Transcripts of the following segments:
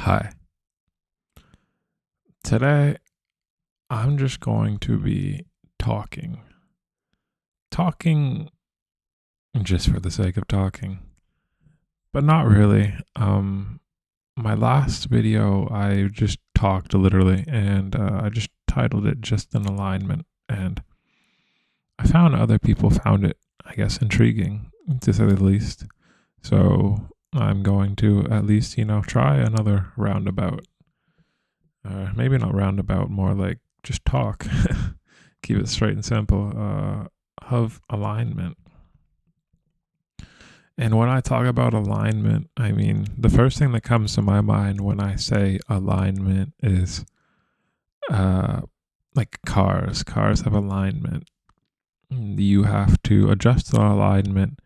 Hi. Today, I'm just going to be talking. Talking just for the sake of talking, but not really. My last video, I just talked literally, and I just titled it Just an Alignment. And I found other people found it, I guess, intriguing, to say the least. So I'm going to at least, try another roundabout. Maybe not roundabout, more like just talk. Keep it straight and simple. Of alignment. And when I talk about alignment, I mean, the first thing that comes to my mind when I say alignment is uh, like cars. Cars have alignment. You have to adjust the alignment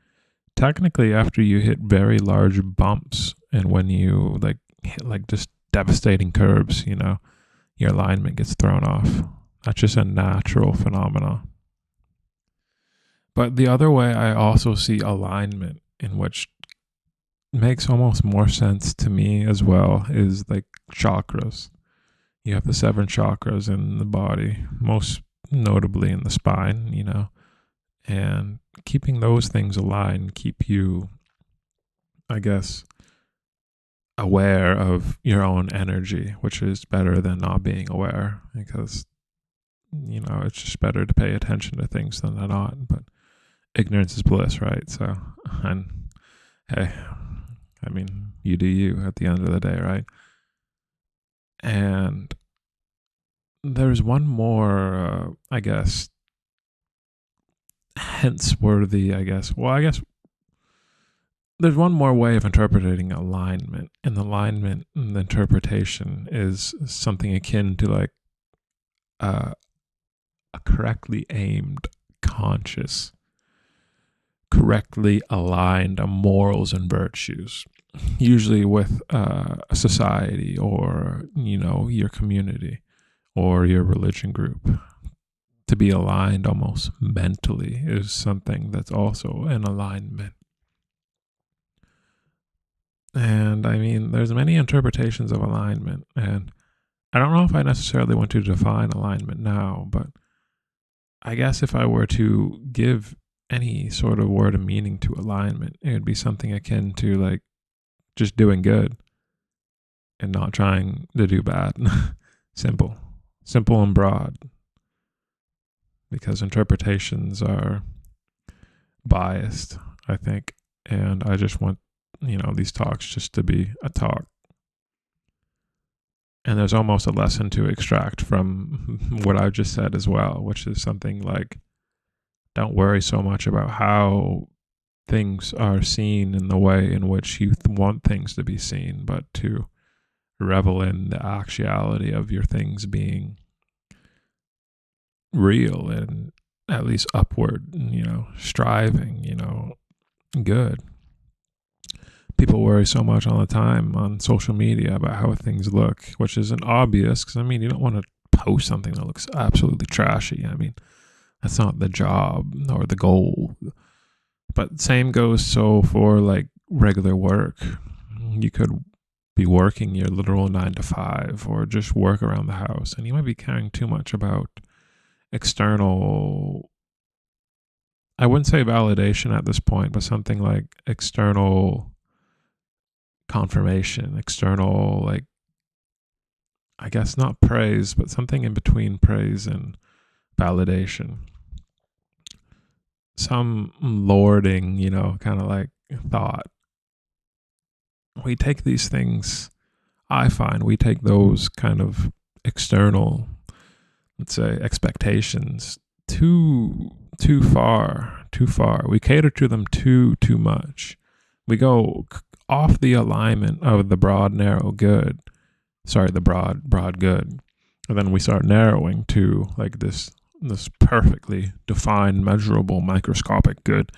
technically after you hit very large bumps and when you like hit like just devastating curbs, your alignment gets thrown off. That's just a natural phenomenon. But the other way I also see alignment, in which makes almost more sense to me as well, is like chakras. You have the seven chakras in the body, most notably in the spine, and keeping those things aligned keep you, I guess, aware of your own energy, which is better than not being aware because, it's just better to pay attention to things than not. But ignorance is bliss, right? So, and hey, I mean, you do you at the end of the day, right? And there's one more, I guess, hence worthy, I guess. Well, I guess there's one more way of interpreting alignment. And alignment and the interpretation is something akin to like uh, a correctly aimed, conscious, correctly aligned morals and virtues, usually with a society or, your community or your religion group. To be aligned almost mentally is something that's also an alignment. And I mean, there's many interpretations of alignment, and I don't know if I necessarily want to define alignment now, but I guess if I were to give any sort of word of meaning to alignment, it would be something akin to like just doing good and not trying to do bad. Simple, simple and broad, because interpretations are biased, I think. And I just want, these talks just to be a talk. And there's almost a lesson to extract from what I just said as well, which is something like don't worry so much about how things are seen in the way in which you want things to be seen, but to revel in the actuality of your things being real and at least upward, striving, good. People worry so much all the time on social media about how things look, which isn't obvious because, I mean, you don't want to post something that looks absolutely trashy. I mean, that's not the job or the goal. But same goes so for like regular work. You could be working your literal 9 to 5 or just work around the house, and you might be caring too much about external, I wouldn't say validation at this point, but something like external confirmation, external, like, I guess not praise, but something in between praise and validation. Some lording, kind of like thought. We take these things, I find we take those kind of external, let's say, expectations too far, too far. We cater to them too much. We go off the alignment of the broad, narrow good. Sorry, the broad good. And then we start narrowing to like this perfectly defined, measurable, microscopic good.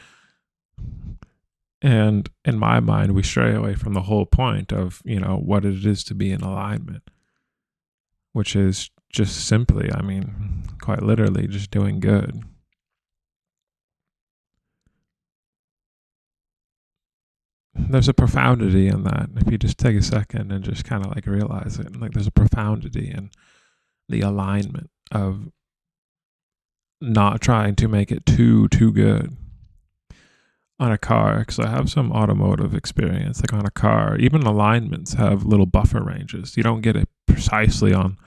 And in my mind, we stray away from the whole point of, what it is to be in alignment, which is just simply, I mean, quite literally, just doing good. there's a profundity in that. If you just take a second and just kind of like realize it, like there's a profundity in the alignment of not trying to make it too good on a car, because I have some automotive experience. Like on a car, even alignments have little buffer ranges. You don't get it precisely on,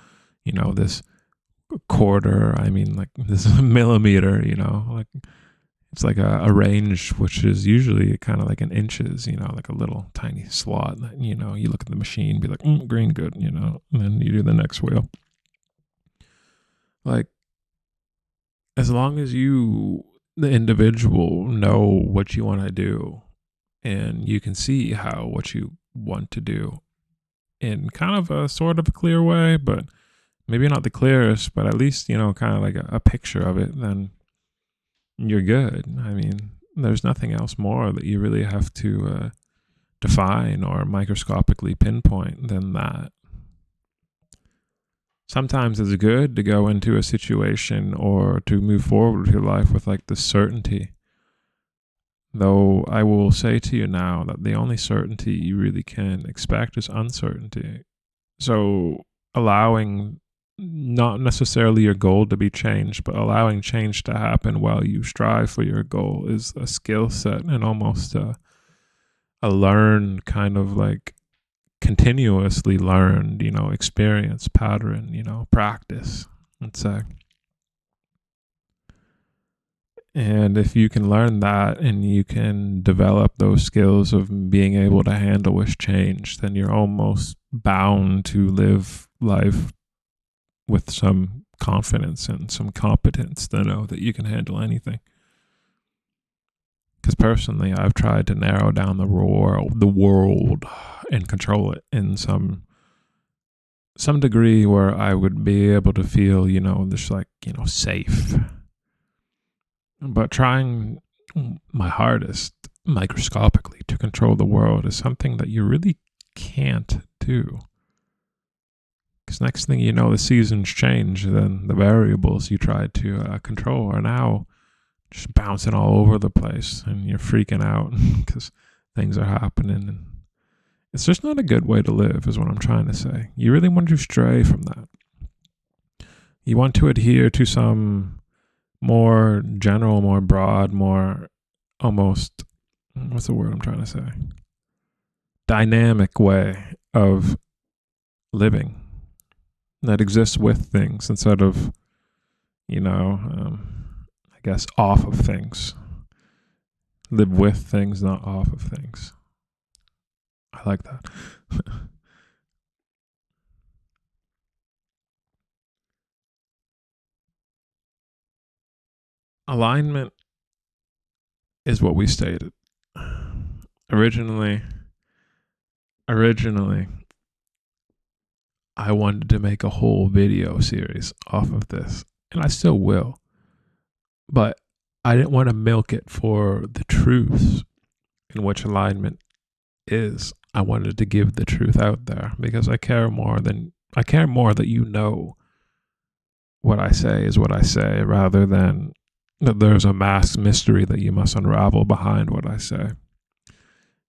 this quarter. I mean, like this millimeter. Like it's like a range which is usually kind of like in inches. Like a little tiny slot. You look at the machine, be like, green, good. And then you do the next wheel. Like, as long as you, the individual, know what you want to do, and you can see what you want to do in kind of a sort of a clear way, but maybe not the clearest, but at least, kind of like a picture of it, then you're good. I mean, there's nothing else more that you really have to define or microscopically pinpoint than that. Sometimes it's good to go into a situation or to move forward with your life with like the certainty. Though I will say to you now that the only certainty you really can expect is uncertainty. So allowing not necessarily your goal to be changed, but allowing change to happen while you strive for your goal is a skill set and almost a learned kind of like continuously learned, experience, pattern, practice, let's say. And if you can learn that and you can develop those skills of being able to handle with change, then you're almost bound to live life with some confidence and some competence to know that you can handle anything. Because personally, I've tried to narrow down the world and control it in some degree where I would be able to feel, just like, safe. But trying my hardest microscopically to control the world is something that you really can't do. Because next thing you know, the seasons change, then the variables you tried to control are now just bouncing all over the place, and you're freaking out because things are happening. And it's just not a good way to live, is what I'm trying to say. You really want to stray from that. You want to adhere to some more general, more broad, more almost, what's the word I'm trying to say? Dynamic way of living that exists with things instead of, I guess, off of things. Live with things, not off of things. I like that. Alignment is what we stated. Originally, I wanted to make a whole video series off of this, and I still will. But I didn't want to milk it for the truths in which alignment is. I wanted to give the truth out there because I care more that you know what I say is what I say, rather than that there's a masked mystery that you must unravel behind what I say.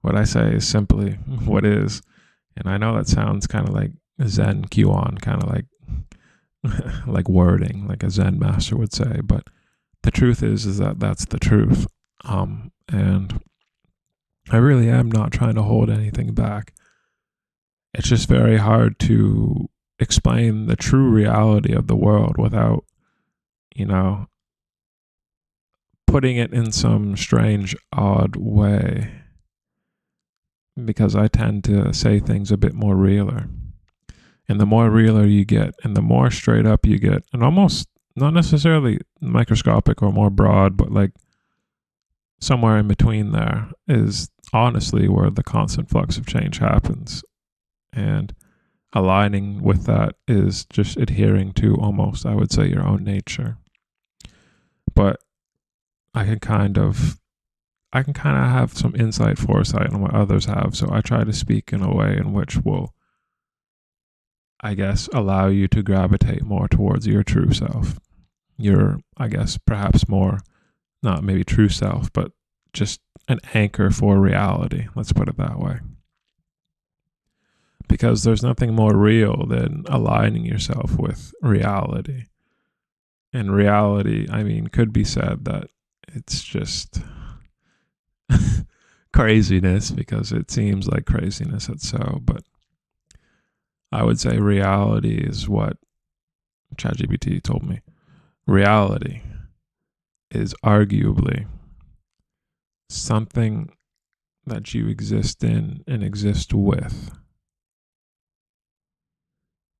What I say is simply what is. And I know that sounds kind of like Zen Kuan, kind of like like wording, like a Zen master would say, but the truth is that that's the truth. And I really am not trying to hold anything back. It's just very hard to explain the true reality of the world without, putting it in some strange, odd way. Because I tend to say things a bit more realer. And the more realer you get, and the more straight up you get, and almost not necessarily microscopic or more broad, but like somewhere in between there is honestly where the constant flux of change happens. And aligning with that is just adhering to almost, I would say, your own nature. But I can kind of have some insight, foresight on what others have. So I try to speak in a way in which will, I guess, allow you to gravitate more towards your true self. Your, I guess, perhaps more, not maybe true self, but just an anchor for reality. Let's put it that way. Because there's nothing more real than aligning yourself with reality. And reality, I mean, could be said that it's just craziness, because it seems like craziness. It's so, but I would say reality is what ChatGPT told me. Reality is arguably something that you exist in and exist with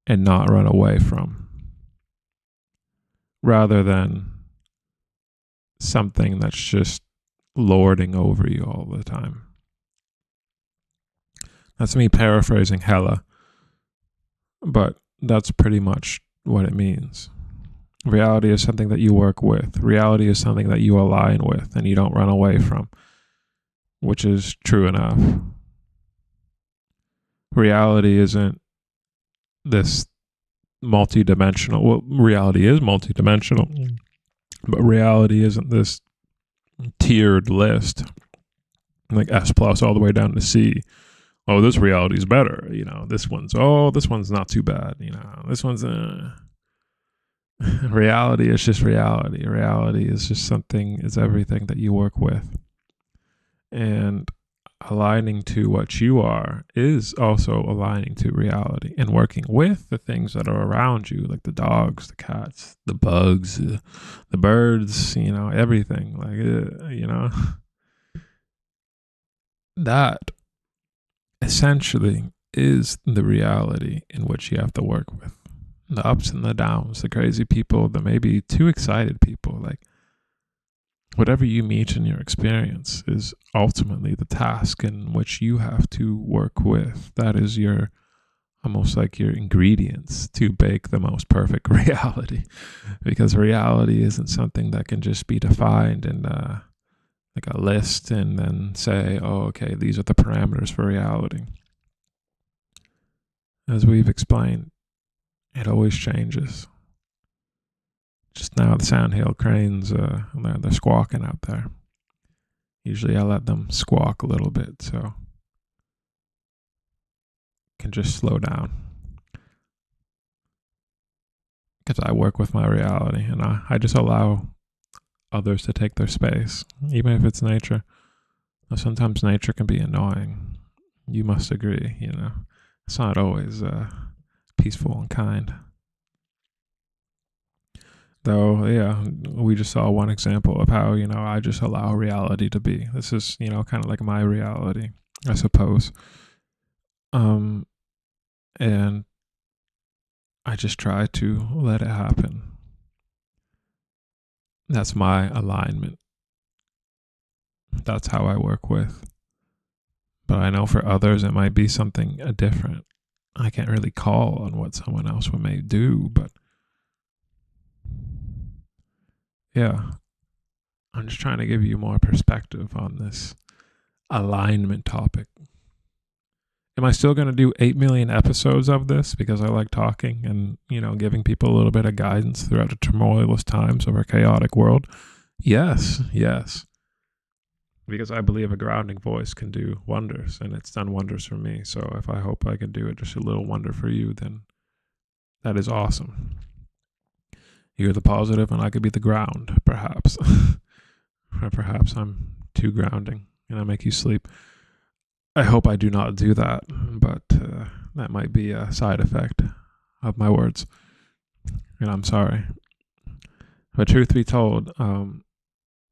and not run away from, rather than something that's just lording over you all the time. That's me paraphrasing hella, but that's pretty much what it means. Reality is something that you work with. Reality is something that you align with and you don't run away from, which is true enough. Reality isn't this multi-dimensional. Well, reality is multi-dimensional, but reality isn't this tiered list, like S plus all the way down to C. Oh, this reality is better. This one's not too bad. This one's reality is just reality. Reality is just something, is everything that you work with. And aligning to what you are is also aligning to reality and working with the things that are around you, like the dogs, the cats, the bugs, the birds, everything. That essentially is the reality in which you have to work with. The ups and the downs, the crazy people, the maybe too excited people, like whatever you meet in your experience is ultimately the task in which you have to work with. That is almost like your ingredients to bake the most perfect reality, because reality isn't something that can just be defined in like a list and then say, oh, okay, these are the parameters for reality. As we've explained, it always changes. Just now, the sandhill cranes, they're squawking out there. Usually I let them squawk a little bit so I can just slow down. Because I work with my reality, and I just allow others to take their space, even if it's nature. Sometimes nature can be annoying. You must agree, It's not always peaceful and kind. Though, yeah, we just saw one example of how, I just allow reality to be. This is, kind of like my reality, I suppose. And I just try to let it happen. That's my alignment. That's how I work with. But I know for others it might be something different. I can't really call on what someone else may do, but yeah, I'm just trying to give you more perspective on this alignment topic. Am I still going to do 8 million episodes of this because I like talking and, giving people a little bit of guidance throughout the tumultuous times of our chaotic world? Yes. Because I believe a grounding voice can do wonders, and it's done wonders for me. So if I hope I can do it just a little wonder for you, then that is awesome. You're the positive and I could be the ground, perhaps. Or perhaps I'm too grounding and I make you sleep. I hope I do not do that, but that might be a side effect of my words. And I'm sorry. But truth be told,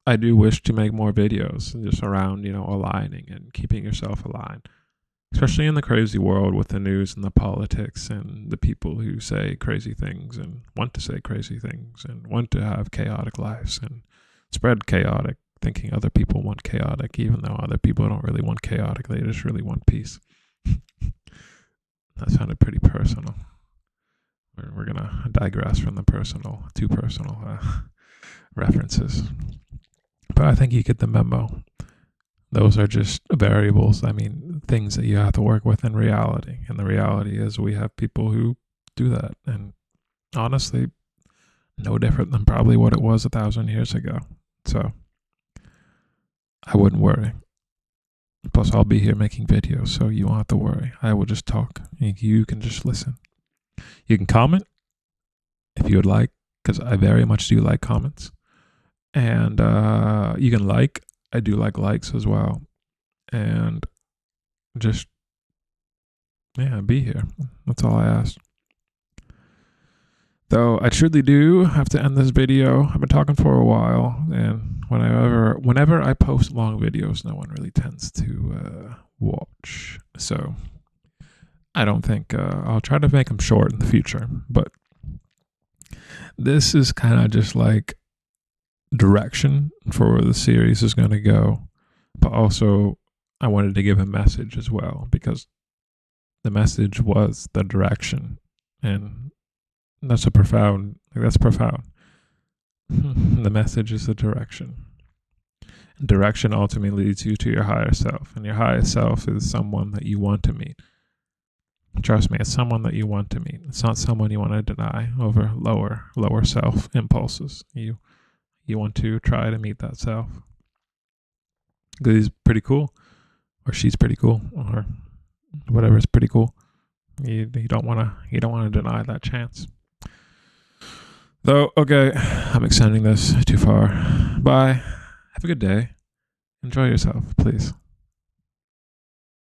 I do wish to make more videos just around, aligning and keeping yourself aligned, especially in the crazy world with the news and the politics and the people who say crazy things and want to say crazy things and want to have chaotic lives and spread chaotic, thinking other people want chaotic, even though other people don't really want chaotic. They just really want peace. That sounded pretty personal. We're going to digress from the too personal references. But I think you get the memo. Those are just variables. I mean, things that you have to work with in reality. And the reality is we have people who do that. And honestly, no different than probably what it was 1,000 years ago. So I wouldn't worry. Plus, I'll be here making videos, so you won't have to worry. I will just talk. You can just listen. You can comment if you would like, because I very much do like comments. And you can like. I do like likes as well. And just, yeah, be here. That's all I ask. Though I truly do have to end this video. I've been talking for a while, and whenever I post long videos, no one really tends to watch. So I don't think I'll try to make them short in the future. But this is kind of just like direction for where the series is going to go. But also, I wanted to give a message as well, because the message was the direction, and that's profound. The message is the direction. Direction ultimately leads you to your higher self, and your higher self is someone that you want to meet. Trust me, it's someone that you want to meet. It's not someone you want to deny over lower self impulses. You want to try to meet that self, because he's pretty cool, or she's pretty cool, or whatever is pretty cool. You don't want to deny that chance. Though, okay, I'm extending this too far. Bye. Have a good day. Enjoy yourself, please.